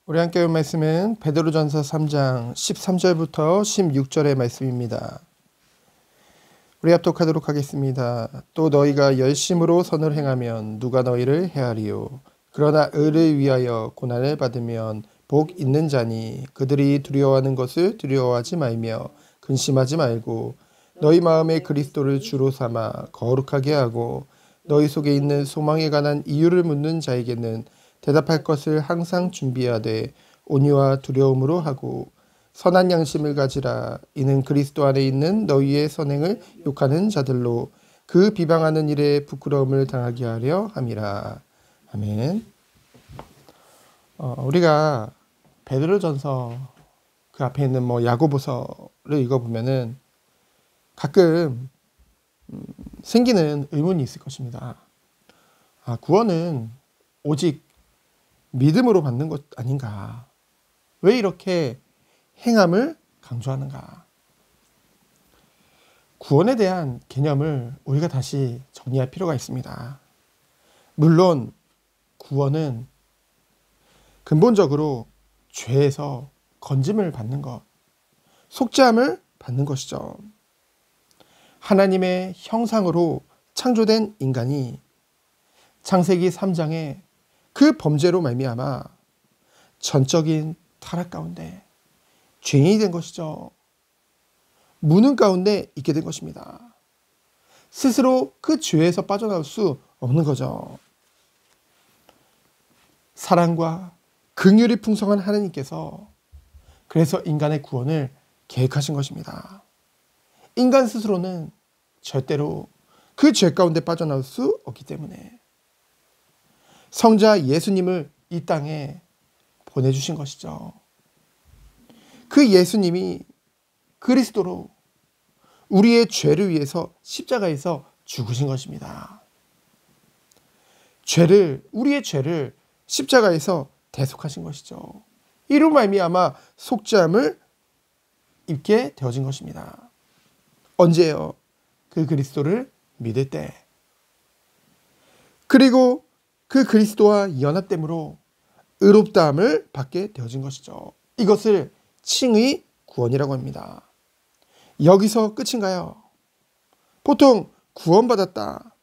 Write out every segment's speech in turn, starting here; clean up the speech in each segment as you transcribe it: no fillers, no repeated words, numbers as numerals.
우리 함께 볼 말씀은 베드로전서 3장 13절부터 16절의 말씀입니다. 우리 합독하도록 하겠습니다. 또 너희가 열심으로 선을 행하면 누가 너희를 해하리요. 그러나 의를 위하여 고난을 받으면 복 있는 자니 그들이 두려워하는 것을 두려워하지 말며 근심하지 말고 너희 마음에 그리스도를 주로 삼아 거룩하게 하고 너희 속에 있는 소망에 관한 이유를 묻는 자에게는 대답할 것을 항상 준비하되 온유와 두려움으로 하고 선한 양심을 가지라. 이는 그리스도 안에 있는 너희의 선행을 욕하는 자들로 그 비방하는 일에 부끄러움을 당하게 하려 함이라. 아멘. 우리가 베드로전서 그 앞에 있는 야고보서를 읽어보면은 가끔 생기는 의문이 있을 것입니다. 구원은 오직 믿음으로 받는 것 아닌가? 왜 이렇게 행함을 강조하는가? 구원에 대한 개념을 우리가 다시 정리할 필요가 있습니다. 물론 구원은 근본적으로 죄에서 건짐을 받는 것, 속죄함을 받는 것이죠. 하나님의 형상으로 창조된 인간이 창세기 3장에 그 범죄로 말미암아 전적인 타락 가운데 죄인이 된 것이죠. 무능 가운데 있게 된 것입니다. 스스로 그 죄에서 빠져나올 수 없는 거죠. 사랑과 긍휼이 풍성한 하나님께서 그래서 인간의 구원을 계획하신 것입니다. 인간 스스로는 절대로 그 죄 가운데 빠져나올 수 없기 때문에 성자 예수님을 이 땅에 보내주신 것이죠. 그 예수님이 그리스도로 우리의 죄를 위해서 십자가에서 죽으신 것입니다. 우리의 죄를 십자가에서 대속하신 것이죠. 이로 말미암아 속죄함을 입게 되어진 것입니다. 언제요? 그 그리스도를 믿을 때. 그리고 그 그리스도와 연합됨으로 의롭다함을 받게 되어진 것이죠. 이것을 칭의 구원이라고 합니다. 여기서 끝인가요? 보통 구원받았다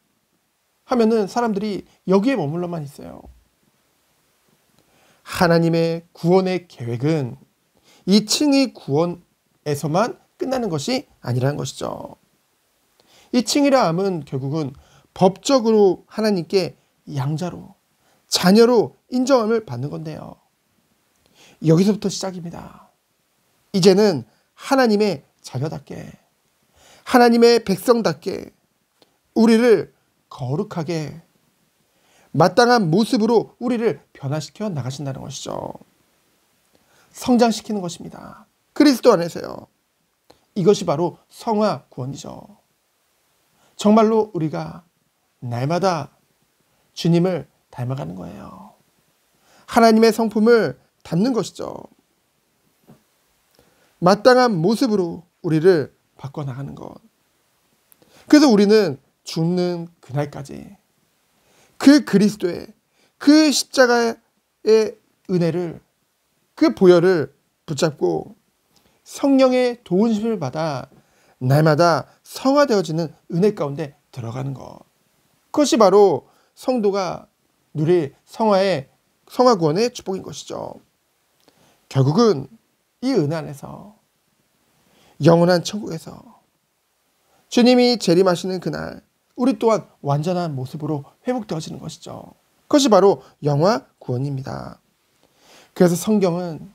하면은 사람들이 여기에 머물러만 있어요. 하나님의 구원의 계획은 이 칭의 구원에서만 끝나는 것이 아니라는 것이죠. 이 칭의라 함은 결국은 법적으로 하나님께 양자로, 자녀로 인정함을 받는 건데요. 여기서부터 시작입니다. 이제는 하나님의 자녀답게, 하나님의 백성답게 우리를 거룩하게 마땅한 모습으로 우리를 변화시켜 나가신다는 것이죠. 성장시키는 것입니다. 그리스도 안에서요. 이것이 바로 성화 구원이죠. 정말로 우리가 날마다 주님을 닮아가는 거예요. 하나님의 성품을 담는 것이죠. 마땅한 모습으로 우리를 바꿔나가는 것. 그래서 우리는 죽는 그날까지 그 그리스도의 그 십자가의 은혜를, 그 보혈을 붙잡고 성령의 도우심을 받아 날마다 성화되어지는 은혜 가운데 들어가는 것. 그것이 바로 성도가 누릴 성화 구원의 축복인 것이죠. 결국은 이 은혜 안에서 영원한 천국에서 주님이 재림하시는 그날 우리 또한 완전한 모습으로 회복되어지는 것이죠. 그것이 바로 영화 구원입니다. 그래서 성경은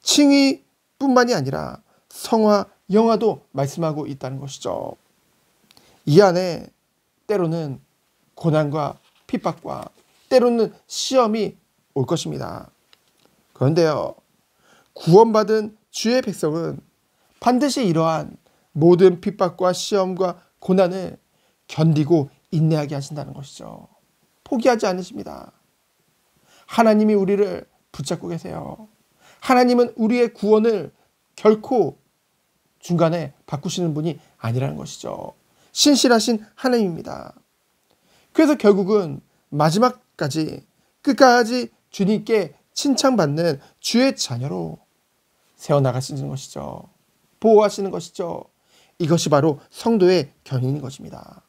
칭의뿐만이 아니라 성화, 영화도 말씀하고 있다는 것이죠. 이 안에 때로는 고난과 핍박과 때로는 시험이 올 것입니다. 그런데요, 구원받은 주의 백성은 반드시 이러한 모든 핍박과 시험과 고난을 견디고 인내하게 하신다는 것이죠. 포기하지 않으십니다. 하나님이 우리를 붙잡고 계세요. 하나님은 우리의 구원을 결코 중간에 바꾸시는 분이 아니라는 것이죠. 신실하신 하나님입니다. 그래서 결국은 마지막까지 끝까지 주님께 칭찬받는 주의 자녀로 세워나가시는 것이죠. 보호하시는 것이죠. 이것이 바로 성도의 견인인 것입니다.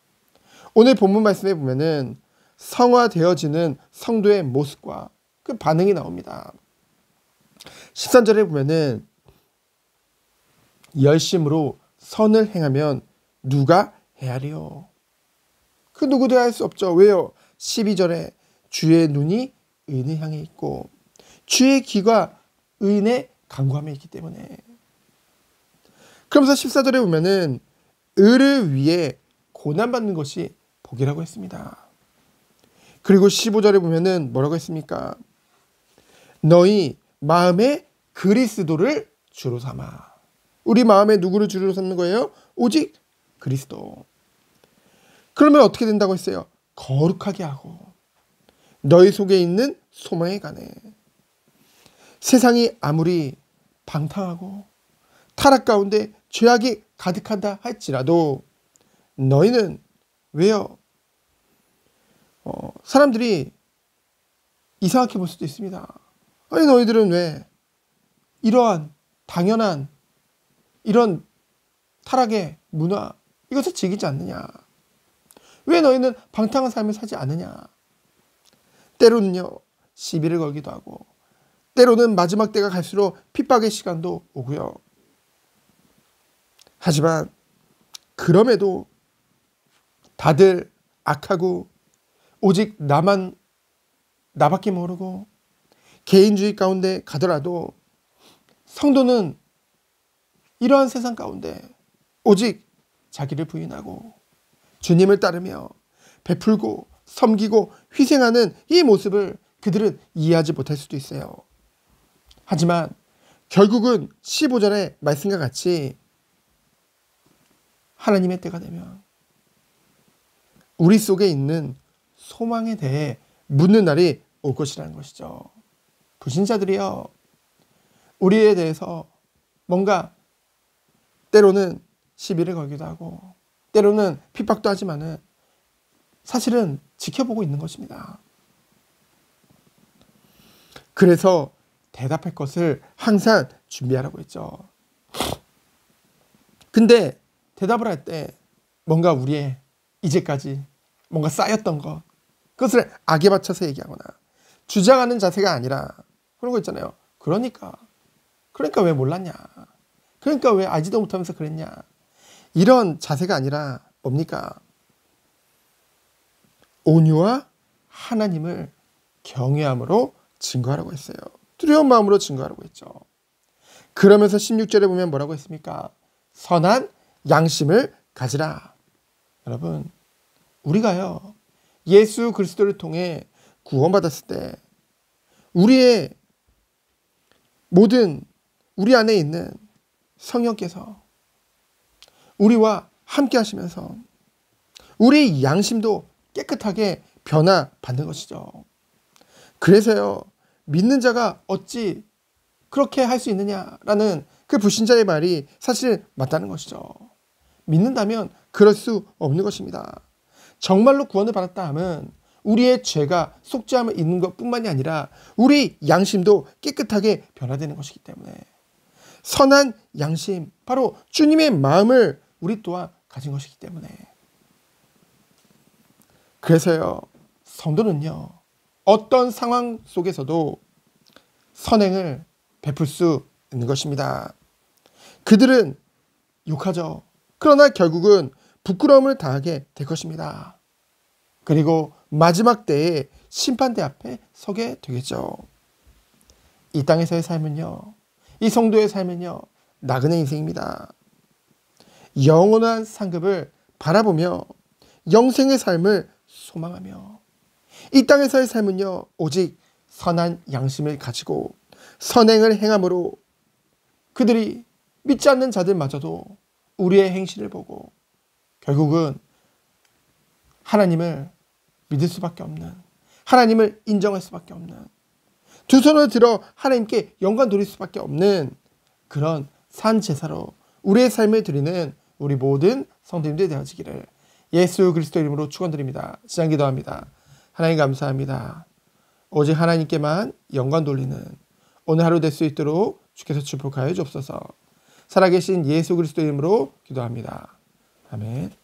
오늘 본문 말씀에 보면은 성화되어지는 성도의 모습과 그 반응이 나옵니다. 13절에 보면은 열심으로 선을 행하면 누가 헤아리요? 그 누구도 할 수 없죠. 왜요? 12절에 주의 눈이 의인을 향해 있고 주의 귀가 의인의 간구함에 있기 때문에. 그러면서 14절에 보면은 의를 위해 고난받는 것이 복이라고 했습니다. 그리고 15절에 보면은 뭐라고 했습니까? 너희 마음에 그리스도를 주로 삼아. 우리 마음에 누구를 주로 삼는 거예요? 오직 그리스도. 그러면 어떻게 된다고 했어요? 거룩하게 하고 너희 속에 있는 소망에 관해. 세상이 아무리 방탕하고 타락 가운데 죄악이 가득한다 할지라도 너희는 왜요? 사람들이 이상하게 볼 수도 있습니다. 아니 너희들은 왜 이러한 당연한 이런 타락의 문화 이것을 즐기지 않느냐? 왜 너희는 방탕한 삶을 살지 않느냐? 때로는요 시비를 걸기도 하고 때로는 마지막 때가 갈수록 핍박의 시간도 오고요. 하지만 그럼에도 다들 악하고 오직 나밖에 모르고 개인주의 가운데 가더라도 성도는 이러한 세상 가운데 오직 자기를 부인하고 주님을 따르며 베풀고 섬기고 희생하는 이 모습을 그들은 이해하지 못할 수도 있어요. 하지만 결국은 15절의 말씀과 같이 하나님의 때가 되면 우리 속에 있는 소망에 대해 묻는 날이 올 것이라는 것이죠. 불신자들이요, 우리에 대해서 뭔가 때로는 시비를 걸기도 하고 때로는 핍박도 하지만은 사실은 지켜보고 있는 것입니다. 그래서 대답할 것을 항상 준비하라고 했죠. 근데 대답을 할 때 뭔가 우리의 이제까지 뭔가 쌓였던 것, 그것을 악에 받쳐서 얘기하거나 주장하는 자세가 아니라 그런 거 있잖아요. 그러니까 왜 몰랐냐? 그러니까 왜 알지도 못하면서 그랬냐? 이런 자세가 아니라 뭡니까? 온유와 하나님을 경외함으로 증거하라고 했어요. 두려운 마음으로 증거하라고 했죠. 그러면서 16절에 보면 뭐라고 했습니까? 선한 양심을 가지라. 여러분, 우리가요 예수 그리스도를 통해 구원받았을 때 우리의 모든 우리 안에 있는 성령께서 우리와 함께 하시면서 우리 양심도 깨끗하게 변화받는 것이죠. 그래서요 믿는 자가 어찌 그렇게 할 수 있느냐라는 그 불신자의 말이 사실 맞다는 것이죠. 믿는다면 그럴 수 없는 것입니다. 정말로 구원을 받았다 하면 우리의 죄가 속죄함을 입는 것뿐만이 아니라 우리 양심도 깨끗하게 변화되는 것이기 때문에 선한 양심, 바로 주님의 마음을 우리 또한 가진 것이기 때문에 그래서요 성도는요 어떤 상황 속에서도 선행을 베풀 수 있는 것입니다. 그들은 욕하죠. 그러나 결국은 부끄러움을 당하게 될 것입니다. 그리고 마지막 때에 심판대 앞에 서게 되겠죠. 이 땅에서의 삶은요, 이 성도의 삶은요, 나그네 인생입니다. 영원한 상급을 바라보며 영생의 삶을 소망하며 이 땅에서의 삶은요, 오직 선한 양심을 가지고 선행을 행함으로 그들이 믿지 않는 자들마저도 우리의 행실을 보고 결국은 하나님을 믿을 수밖에 없는, 하나님을 인정할 수밖에 없는, 두 손을 들어 하나님께 영광 돌릴 수밖에 없는 그런 산 제사로 우리의 삶을 드리는 우리 모든 성도님들이 되어지기를 예수 그리스도 이름으로 축원드립니다. 시장 기도합니다. 하나님 감사합니다. 오직 하나님께만 영광 돌리는 오늘 하루 될 수 있도록 주께서 축복하여 주옵소서. 살아계신 예수 그리스도 이름으로 기도합니다. 아멘.